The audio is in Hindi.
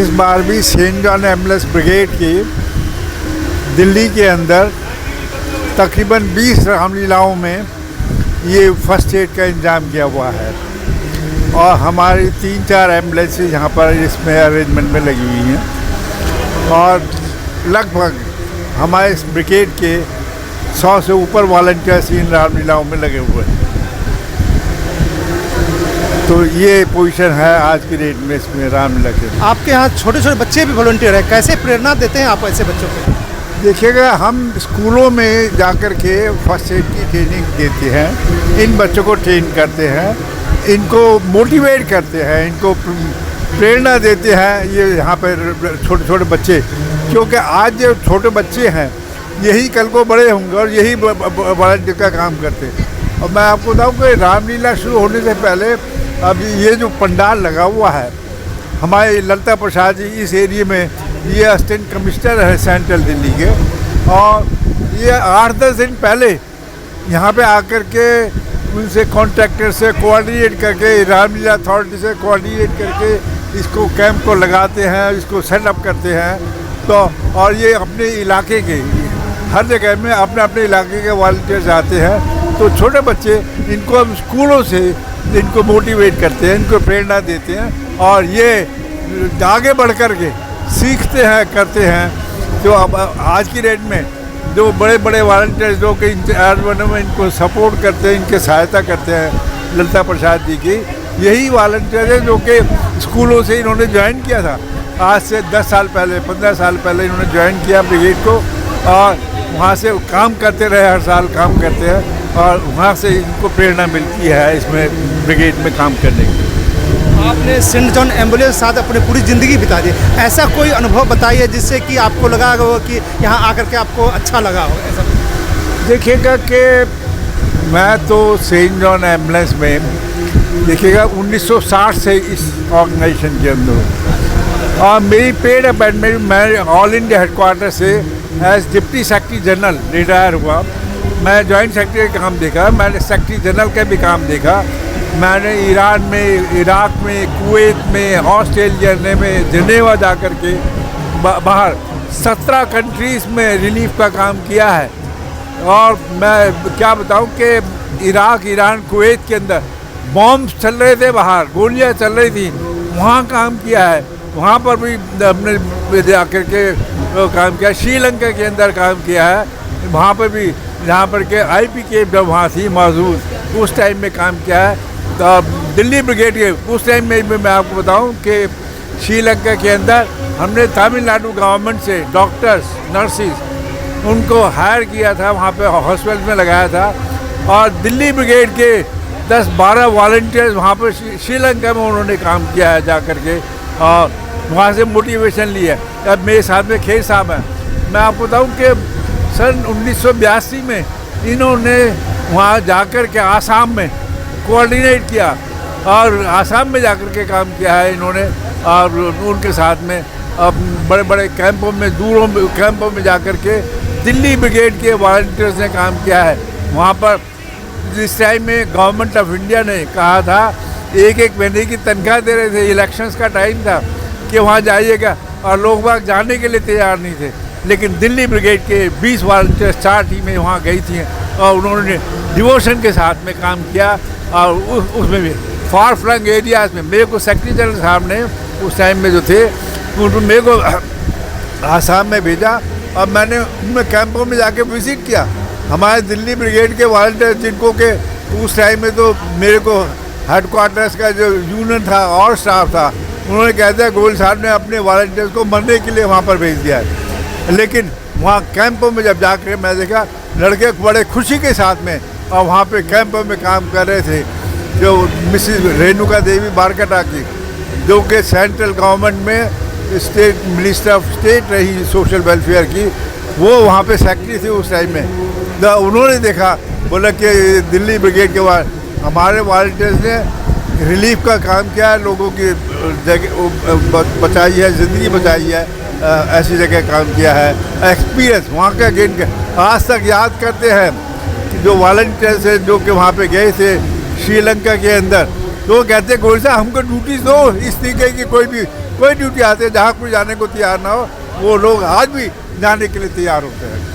इस बार भी सेंट जॉन एम्बुलेंस ब्रिगेड की दिल्ली के अंदर तकरीबन 20 रामलीलाओं में ये फर्स्ट एड का इंतजाम किया हुआ है और हमारी 3-4 एम्बुलेंसेज यहाँ पर इसमें अरेंजमेंट में लगी हुई हैं और लगभग हमारे इस ब्रिगेड के 100 से ऊपर वॉलंटियर्स इन रामलीलाओं में लगे हुए हैं। तो ये पोजीशन है आज की डेट में इसमें रामलीला के। आपके यहाँ छोटे छोटे बच्चे भी वॉलंटियर हैं, कैसे प्रेरणा देते हैं आप ऐसे बच्चों को? देखिएगा, हम स्कूलों में जाकर के फर्स्ट एड की ट्रेनिंग देते हैं, इन बच्चों को ट्रेन करते हैं, इनको मोटिवेट करते हैं, इनको प्रेरणा देते हैं। ये यहाँ पर छोटे छोटे बच्चे, क्योंकि आज जो छोटे बच्चे हैं यही कल को बड़े होंगे और यही वॉलंटियर का काम करते हैं। और मैं आपको बताऊँ कि रामलीला शुरू होने से पहले अब ये जो पंडाल लगा हुआ है, हमारे ललिता प्रसाद जी इस एरिया में ये असिस्टेंट कमिश्नर है सेंट्रल दिल्ली के, और ये 8-10 दिन पहले यहाँ पे आकर के उनसे कॉन्ट्रैक्टर से कोऑर्डिनेट करके, रामलीला अथॉरिटी से कोऑर्डिनेट करके इसको कैंप को लगाते हैं, इसको सेटअप करते हैं। तो और ये अपने इलाके के हर जगह में अपने अपने इलाके के वॉलंटियर्स आते हैं। तो छोटे बच्चे, इनको हम स्कूलों से इनको मोटिवेट करते हैं, इनको प्रेरणा देते हैं और ये आगे बढ़ कर के सीखते हैं, करते हैं। तो अब आज की डेट में जो बड़े बड़े वॉलंटियर्स जो कि इंचार्ज बने हुए, इनको सपोर्ट करते हैं, इनके सहायता करते हैं ललिता प्रसाद जी की, यही वॉलंटियर है जो कि स्कूलों से इन्होंने ज्वाइन किया था। आज से 10 साल पहले, 15 साल पहले इन्होंने ज्वाइन किया ब्रिगेड को और वहाँ से काम करते रहे, हर साल काम करते हैं और वहाँ से इनको प्रेरणा मिलती है इसमें ब्रिगेड में काम करने की। आपने सेंट जॉन एम्बुलेंस के साथ अपनी पूरी ज़िंदगी बिता दी, ऐसा कोई अनुभव बताइए जिससे कि आपको लगा हो कि यहाँ आकर के आपको अच्छा लगा हो? ऐसा देखिएगा कि मैं तो सेंट जॉन एम्बुलेंस में देखिएगा 1960 से इस ऑर्गेनाइजेशन के अंदर हूँ और मेरी पेड अपॉइंटमेंट, मैं ऑल इंडिया हेडक्वार्टर से as deputy secretary general retire हुआ। मैं जॉइंट सेक्रेटरी का काम देखा, मैंने सेक्रेटरी जनरल का भी काम देखा, मैंने ईरान में, इराक में, कुवैत में, ऑस्ट्रेलिया में, जनेवा जा कर के बाहर 17 कंट्रीज़ में रिलीफ का काम किया है। और मैं क्या बताऊं कि इराक, ईरान, कुवैत के अंदर बॉम्ब चल रहे थे, बाहर गोलियां चल रही थी, वहाँ काम किया है, वहाँ पर भी हमने जा कर के काम किया। श्रीलंका के अंदर काम किया है, वहाँ पर भी जहाँ पर के IPK जब वहाँ थी मौजूद, उस टाइम में काम किया है। तो दिल्ली ब्रिगेड के उस टाइम में मैं आपको बताऊं कि श्रीलंका के अंदर हमने तमिलनाडु गवर्नमेंट से डॉक्टर्स, नर्सिस उनको हायर किया था, वहाँ पे हॉस्पिटल में लगाया था और दिल्ली ब्रिगेड के 10-12 वॉलंटियर्स वहाँ पर श्रीलंका में उन्होंने काम किया है जा कर के और वहाँ से मोटिवेशन लिया। अब मेरे साथ में खेर साहब हैं, मैं आपको बताऊँ कि सन 1982 में इन्होंने वहाँ जाकर के आसाम में कोऑर्डिनेट किया और आसाम में जाकर के काम किया है इन्होंने और उनके साथ में अब बड़े बड़े कैंपों में, दूरों में कैंपों में जाकर के दिल्ली ब्रिगेड के वॉलंटियर्स ने काम किया है। वहाँ पर जिस टाइम में गवर्नमेंट ऑफ इंडिया ने कहा था 1-1 महीने की तनख्वाह दे रहे थे, इलेक्शंस का टाइम था कि वहाँ जाइएगा, और लोग बाग जाने के लिए तैयार नहीं थे, लेकिन दिल्ली ब्रिगेड के 20 वॉलंटियर्स 4 टीमें वहाँ गई थी और उन्होंने डिवोशन के साथ में काम किया। और उसमें भी फार फ्लंग एरियाज़ में मेरे को सेक्रेटरी जनरल साहब ने उस टाइम में जो थे उन्होंने मेरे को आसाम में भेजा और मैंने उनमें कैंपों में जाके विज़िट किया। हमारे दिल्ली ब्रिगेड के वॉलंटियर जिनको के उस टाइम में तो मेरे को हेडक्वार्टर्स का जो यूनियन था और स्टाफ था, उन्होंने कहा था गोयल साहब ने अपने वॉलंटियर्स को मरने के लिए वहाँ पर भेज दिया है। लेकिन वहाँ कैंपों में जब जाकर मैं देखा लड़के बड़े खुशी के साथ में और वहाँ पे कैंपों में काम कर रहे थे, जो मिसिस रेणुका देवी बारकटा की, जो कि सेंट्रल गवर्नमेंट में स्टेट मिनिस्टर ऑफ स्टेट रही सोशल वेलफेयर की, वो वहाँ पे सेक्रेटरी थी उस टाइम में। तो उन्होंने देखा, बोला कि दिल्ली ब्रिगेड के बाद हमारे वॉलंटियर्स ने रिलीफ का काम किया है, लोगों की जगह बचाई है, ज़िंदगी बचाई है, ऐसी जगह काम किया है। एक्सपीरियंस वहाँ का गेन कर आज तक याद करते हैं कि जो वॉलंटियर्स हैं जो कि वहाँ पे गए थे श्रीलंका के अंदर, तो वो कहते गोयल साहब हमको ड्यूटी दो, इस तरीके की कोई ड्यूटी आते जहाँ कोई जाने को तैयार ना हो, वो लोग आज भी जाने के लिए तैयार होते हैं।